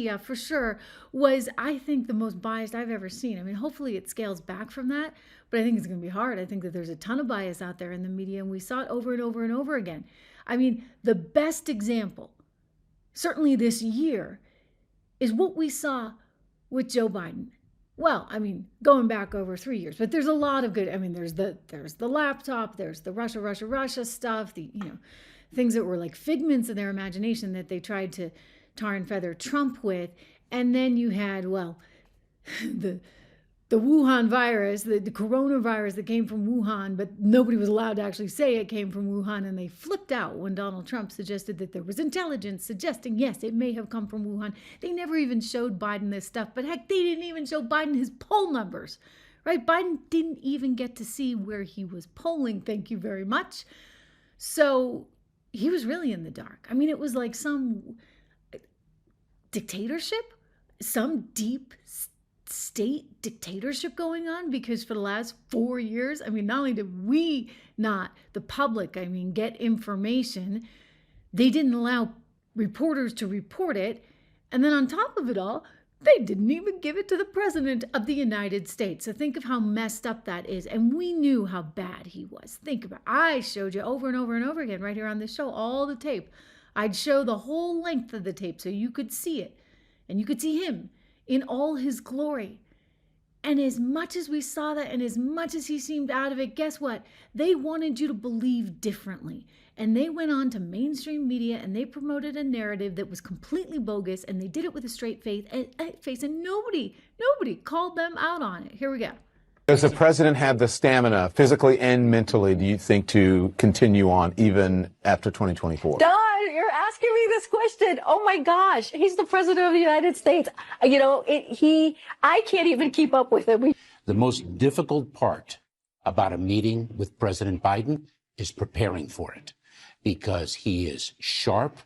media, for sure, was, I think, the most biased I've ever seen. I mean, hopefully it scales back from that, but I think it's going to be hard. I think that there's a ton of bias out there in the media, and we saw it over and over and over again. I mean, the best example, certainly this year, is what we saw with Joe Biden. Well, I mean, going back over 3 years, but there's a lot of good. I mean, there's the laptop, there's the Russia stuff, the things that were like figments of their imagination that they tried to tar and feather Trump with, and then you had the Wuhan virus, the coronavirus that came from Wuhan, but nobody was allowed to actually say it came from Wuhan, and they flipped out when Donald Trump suggested that there was intelligence suggesting, yes, it may have come from Wuhan. They never even showed Biden this stuff, but heck, they didn't even show Biden his poll numbers, right? Biden didn't even get to see where he was polling, thank you very much. So he was really in the dark. I mean, it was like some dictatorship, some deep state dictatorship going on, because for the last 4 years, I mean, not only did we not, the public, I mean, get information, they didn't allow reporters to report it. And then on top of it all, they didn't even give it to the president of the United States. So think of how messed up that is. And we knew how bad he was. Think about it. I showed you over and over and over again right here on this show, all the tape. I'd show the whole length of the tape so you could see it. And you could see him in all his glory. And as much as we saw that, and as much as he seemed out of it, guess what? They wanted you to believe differently. And they went on to mainstream media and they promoted a narrative that was completely bogus, and they did it with a straight face, and nobody called them out on it. Here we go. Does the president have the stamina, physically and mentally, do you think, to continue on even after 2024? Don, you're asking me this question. Oh my gosh, he's the president of the United States. I can't even keep up with him. The most difficult part about a meeting with President Biden is preparing for it, because he is sharp,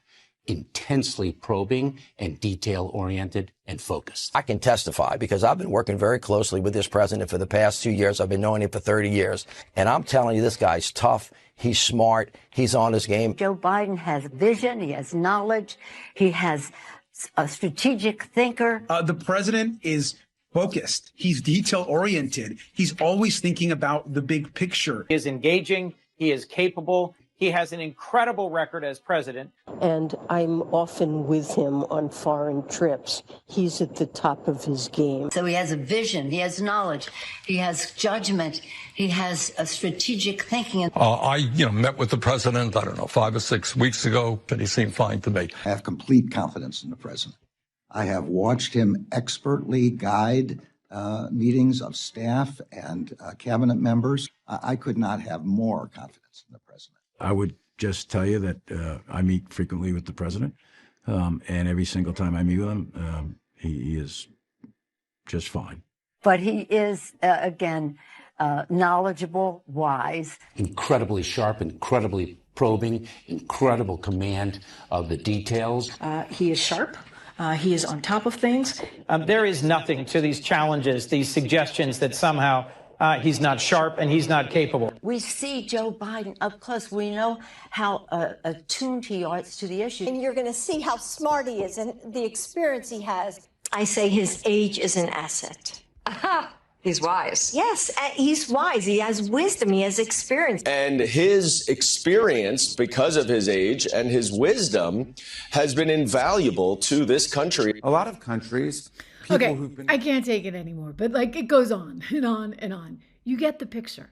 intensely probing, and detail-oriented and focused. I can testify because I've been working very closely with this president for the past 2 years. I've been knowing him for 30 years. And I'm telling you, this guy's tough. He's smart. He's on his game. Joe Biden has vision. He has knowledge. He has a strategic thinker. The president is focused. He's detail-oriented. He's always thinking about the big picture. He is engaging. He is capable. He has an incredible record as president. And I'm often with him on foreign trips. He's at the top of his game. So he has a vision. He has knowledge. He has judgment. He has a strategic thinking. I met with the president, 5 or 6 weeks ago, and he seemed fine to me. I have complete confidence in the president. I have watched him expertly guide meetings of staff and cabinet members. I could not have more confidence in the president. I would just tell you that I meet frequently with the president, and every single time I meet with him, he is just fine. But he is, knowledgeable, wise. Incredibly sharp, incredibly probing, incredible command of the details. He is sharp. He is on top of things. There is nothing to these challenges, these suggestions that somehow he's not sharp and he's not capable. We see Joe Biden up close. We know how attuned he is to the issue. And you're going to see how smart he is and the experience he has. I say his age is an asset. Aha! He's wise. Yes, he's wise. He has wisdom. He has experience. And his experience, because of his age and his wisdom, has been invaluable to this country. A lot of countries... Okay, I can't take it anymore, but it goes on and on and on. You get the picture.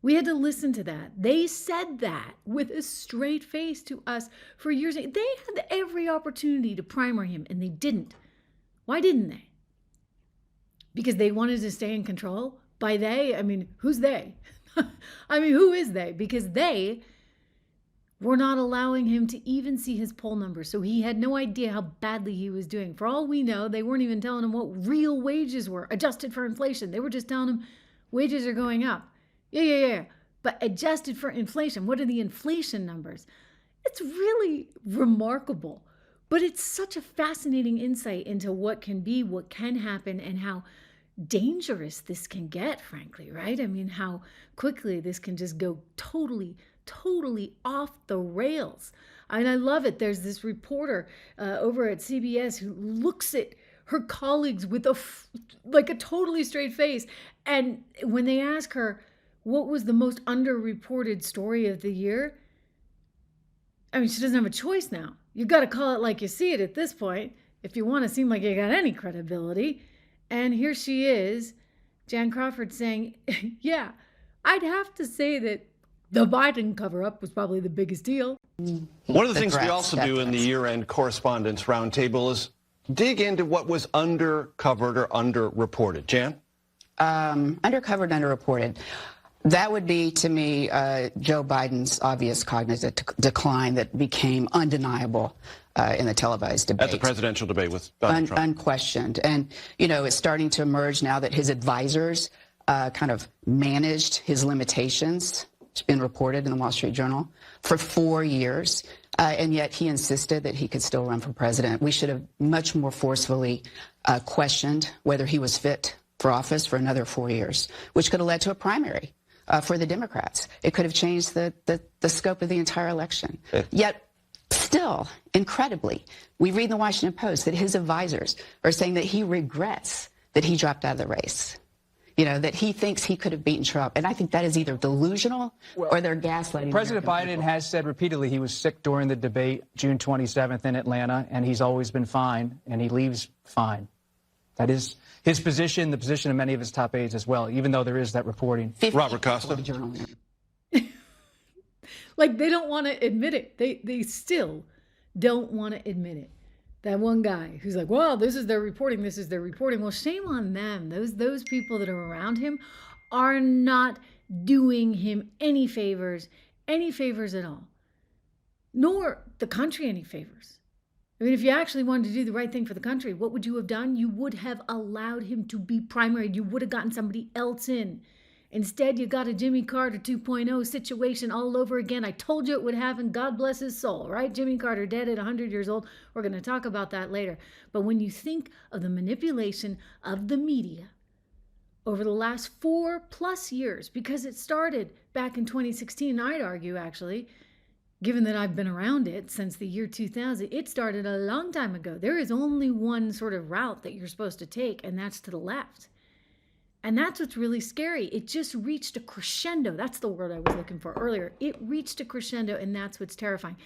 We had to listen to that. They said that with a straight face to us for years. They had every opportunity to primer him, and they didn't. Why didn't they? Because they wanted to stay in control? By they, I mean, who's they? I mean, who is they? Because they were not allowing him to even see his poll numbers. So he had no idea how badly he was doing. For all we know, they weren't even telling him what real wages were, adjusted for inflation. They were just telling him wages are going up. Yeah. But adjusted for inflation, what are the inflation numbers? It's really remarkable. But it's such a fascinating insight into what can be, what can happen, and how dangerous this can get, frankly, right? I mean, how quickly this can just go totally off the rails. I love it. There's this reporter over at CBS who looks at her colleagues with like a totally straight face. And when they ask her, what was the most underreported story of the year? I mean, she doesn't have a choice now. You got to call it like you see it at this point if you want to seem like you got any credibility. And here she is, Jan Crawford, saying, yeah, I'd have to say that the Biden cover-up was probably the biggest deal. One of the things we also do in the year-end correspondence roundtable is dig into what was undercovered or underreported. Jan? Undercovered, underreported. That would be, to me, Joe Biden's obvious cognitive decline that became undeniable in the televised debate. At the presidential debate with Donald Trump. Unquestioned. And, you know, it's starting to emerge now that his advisors kind of managed his limitations. It's been reported in the Wall Street Journal for 4 years. And yet he insisted that he could still run for president. We should have much more forcefully questioned whether he was fit for office for another 4 years, which could have led to a primary for the Democrats. It could have changed the scope of the entire election. Yet, still, incredibly, we read in the Washington Post that his advisors are saying that he regrets that he dropped out of the race. You know, that he thinks he could have beaten Trump. And I think that is either delusional or they're gaslighting. President Biden has said repeatedly he was sick during the debate June 27th in Atlanta, and he's always been fine, and he leaves fine. That is his position, the position of many of his top aides as well, even though there is that reporting. Robert Costa. Like, they don't want to admit it. They still don't want to admit it. That one guy who's like, well, this is their reporting, this is their reporting. Well, shame on them. Those people that are around him are not doing him any favors at all, nor the country any favors. I mean, if you actually wanted to do the right thing for the country, what would you have done? You would have allowed him to be primaried. You would have gotten somebody else in. Instead, you got a Jimmy Carter 2.0 situation all over again. I told you it would happen. God bless his soul, right? Jimmy Carter dead at 100 years old. We're going to talk about that later. But when you think of the manipulation of the media over the last 4+ years, because it started back in 2016, I'd argue, actually, given that I've been around it since the year 2000, it started a long time ago. There is only one sort of route that you're supposed to take, and that's to the left. And that's what's really scary. It just reached a crescendo. That's the word I was looking for earlier. It reached a crescendo, and that's what's terrifying.